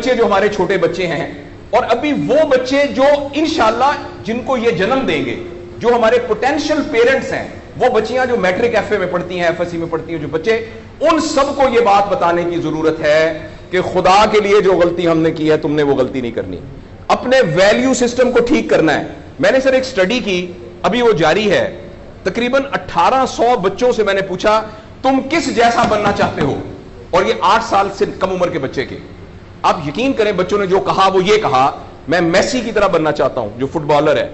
بچے جو ہمارے چھوٹے بچے ہیں اور ابھی وہ بچے جو انشاءاللہ جن کو یہ جنم دیں گے, جو ہمارے پوٹینشیل پیرنٹس ہیں, وہ بچیاں جو میٹرک ایف اے میں پڑھتی ہیں, ایف ایس سی میں پڑھتی ہیں, جو بچے, ان سب کو یہ بات بتانے کی ضرورت ہے کہ خدا کے لیے جو غلطی ہم نے کی ہے تم نے وہ غلطی نہیں کرنی. اپنے ویلیو سسٹم کو ٹھیک کرنا ہے. میں نے سر ایک سٹڈی کی, ابھی وہ جاری ہے, تقریباً 1800 بچوں سے میں نے پوچھا تم کس جیسا بننا چاہتے ہو, اور یہ 8 سال سے کم عمر کے بچے کے. آپ یقین کریں بچوں نے جو کہا وہ یہ کہا میں میسی کی طرح بننا چاہتا ہوں جو فٹ بالر ہے,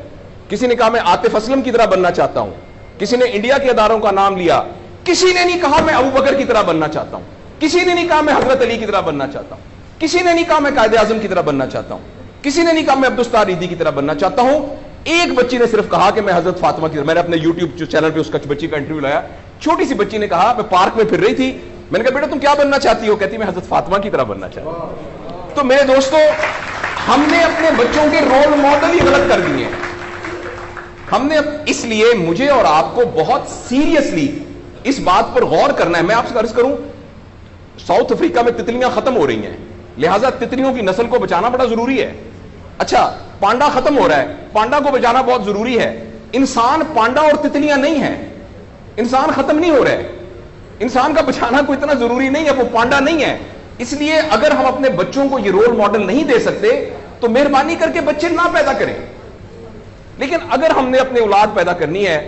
کسی نے کہا میں عاطف اسلم کی طرح بننا چاہتا ہوں, کسی نے انڈیا کے اداروں کا نام لیا, کسی نے نہیں کہا میں ابو بکر کی طرح بننا چاہتا ہوں, کسی نے نہیں کہا میں حضرت علی کی طرح بننا چاہتا ہوں, کسی نے نہیں کہا میں قائد اعظم کی طرح بننا چاہتا ہوں, کسی نے نہیں کہا میں عبدالستار ریدی کی طرح بننا چاہتا ہوں. ایک بچی نے صرف کہا کہ میں حضرت فاطمہ کی طرح. میں نے اپنے یوٹیوب چینل پہ اس بچی کا انٹرویو لایا, چھوٹی سی بچی نے کہا میں پارک میں پھر رہی تھی, میں نے کہا بیٹا تم کیا بننا چاہتی ہو, کہتی میں حضرت فاطمہ کی طرح بننا چاہتی ہوں. تو میرے دوستو ہم نے اپنے بچوں کے رول ماڈل ہی غلط کر دیے ہیں. ہم نے, اس لیے مجھے اور آپ کو بہت سیریسلی اس بات پر غور کرنا ہے. میں آپ سے عرض کروں, ساؤتھ افریقہ میں تتلیاں ختم ہو رہی ہیں, لہٰذا تتلیوں کی نسل کو بچانا بڑا ضروری ہے. اچھا پانڈا ختم ہو رہا ہے, پانڈا کو بچانا بہت ضروری ہے. انسان پانڈا اور تتلیاں نہیں ہیں, انسان ختم نہیں ہو رہا ہے, انسان کا بچانا کوئی اتنا ضروری نہیں ہے, وہ پانڈا نہیں ہے. اس لیے اگر ہم اپنے بچوں کو یہ رول ماڈل نہیں دے سکتے تو مہربانی کر کے بچے نہ پیدا کریں. لیکن اگر ہم نے اپنی اولاد پیدا کرنی ہے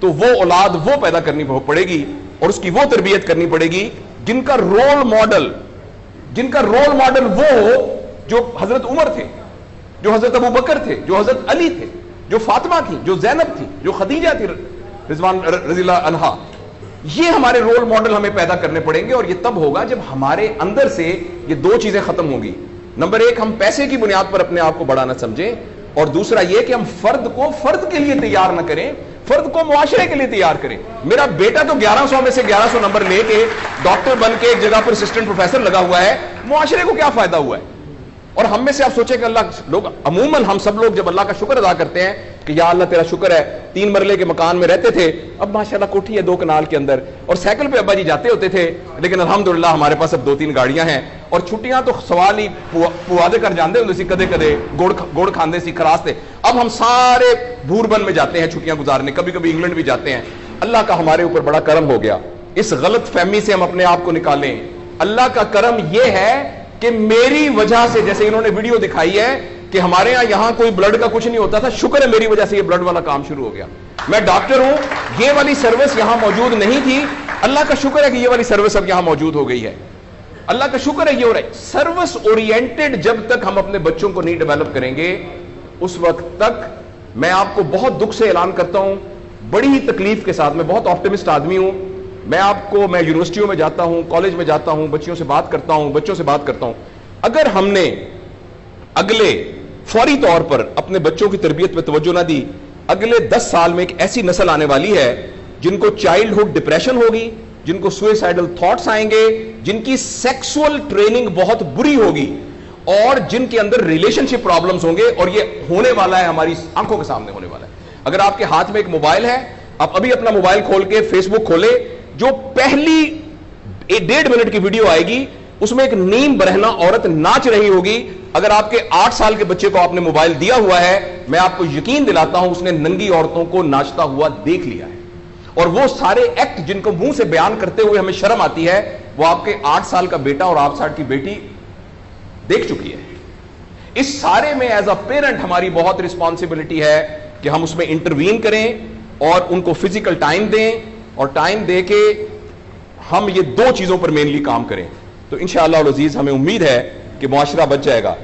تو وہ اولاد وہ پیدا کرنی پڑے گی اور اس کی وہ تربیت کرنی پڑے گی جن کا رول ماڈل وہ ہو جو حضرت عمر تھے, جو حضرت ابو بکر تھے, جو حضرت علی تھے, جو فاطمہ تھی, جو زینب تھی, جو خدیجہ تھی رضوان رضی اللہ عنہا. یہ ہمارے رول ماڈل ہمیں پیدا کرنے پڑیں گے, اور یہ تب ہوگا جب ہمارے اندر سے یہ دو چیزیں ختم ہوں گی. نمبر 1, ہم پیسے کی بنیاد پر اپنے آپ کو بڑا نہ سمجھیں, اور دوسرا یہ کہ ہم فرد کو فرد کے لیے تیار نہ کریں, فرد کو معاشرے کے لیے تیار کریں. میرا بیٹا تو 1100 میں سے 1100 نمبر لے کے ڈاکٹر بن کے ایک جگہ پر اسسٹنٹ پروفیسر لگا ہوا ہے, معاشرے کو کیا فائدہ ہوا ہے؟ اور ہم میں سے آپ سوچیں کہ اللہ لوگ, عموماً ہم سب لوگ جب اللہ کا شکر ادا کرتے ہیں کہ یا اللہ تیرا شکر ہے 3 مرلے کے مکان میں رہتے تھے, اب ماشاءاللہ کوٹھی ہے 2 کنال کے اندر, اور سائیکل پہ ابا جی جاتے ہوتے تھے, لیکن الحمدللہ ہمارے پاس اب 2-3 گاڑیاں ہیں, اور چھٹیاں تو سوال ہی پوادے کر جاندے ہوتے سی, کدے کدے گوڑ کھاندے سی خراستے. اب ہم سارے بھوربن میں جاتے ہیں چھٹیاں گزارنے, کبھی کبھی انگلینڈ بھی جاتے ہیں. اللہ کا ہمارے اوپر بڑا کرم ہو گیا. اس غلط فہمی سے ہم اپنے آپ کو نکالیں. اللہ کا کرم یہ ہے کہ میری وجہ سے, جیسے انہوں نے ویڈیو دکھائی ہے کہ ہمارے یہاں کوئی بلڈ کا کچھ نہیں ہوتا تھا, شکر ہے میری وجہ سے یہ بلڈ والا کام شروع ہو گیا. میں ڈاکٹر ہوں, یہ والی سروس یہاں موجود نہیں تھی, اللہ کا شکر ہے کہ یہ والی سروس اب یہاں موجود ہو گئی ہے. اللہ کا شکر ہے یہ ہو رہا ہے. سروس اورینٹڈ جب تک ہم اپنے بچوں کو نہیں ڈیولپ کریں گے, اس وقت تک میں آپ کو بہت دکھ سے اعلان کرتا ہوں, بڑی ہی تکلیف کے ساتھ, میں بہت آپٹمسٹ آدمی ہوں, میں یونیورسٹیوں میں جاتا ہوں, کالج میں جاتا ہوں, بچوں سے بات کرتا ہوں, اگر ہم نے اگلے فوری طور پر اپنے بچوں کی تربیت پہ توجہ نہ دی, اگلے 10 سال میں ایک ایسی نسل آنے والی ہے جن کو چائلڈہڈ ڈپریشن ہوگی, جن کو سوئسائڈل تھاٹس آئیں گے, جن کی سیکسول ٹریننگ بہت بری ہوگی, اور جن کے اندر ریلیشن شپ پرابلمز ہوں گے, اور یہ ہونے والا ہے, ہماری آنکھوں کے سامنے ہونے والا ہے. اگر آپ کے ہاتھ میں ایک موبائل ہے, آپ ابھی اپنا موبائل کھول کے فیس بک کھولے, جو پہلی 1.5 منٹ کی ویڈیو آئے گی اس میں ایک نیم برہنہ عورت ناچ رہی ہوگی. اگر آپ کے 8 سال کے بچے کو آپ نے موبائل دیا ہوا ہے, میں آپ کو یقین دلاتا ہوں اس نے ننگی عورتوں کو ناچتا ہوا دیکھ لیا ہے, اور وہ سارے ایکٹ جن کو منہ سے بیان کرتے ہوئے ہمیں شرم آتی ہے, وہ آپ کے 8 سال کا بیٹا اور 8 سال کی بیٹی دیکھ چکی ہے. اس سارے میں ایز اے پیرنٹ ہماری بہت رسپانسبلٹی ہے کہ ہم اس میں انٹروین کریں اور ان کو فزیکل ٹائم دیں, اور ٹائم دے کے ہم یہ 2 چیزوں پر مینلی کام کریں. تو انشاءاللہ العزیز ہمیں امید ہے کہ معاشرہ بچ جائے گا.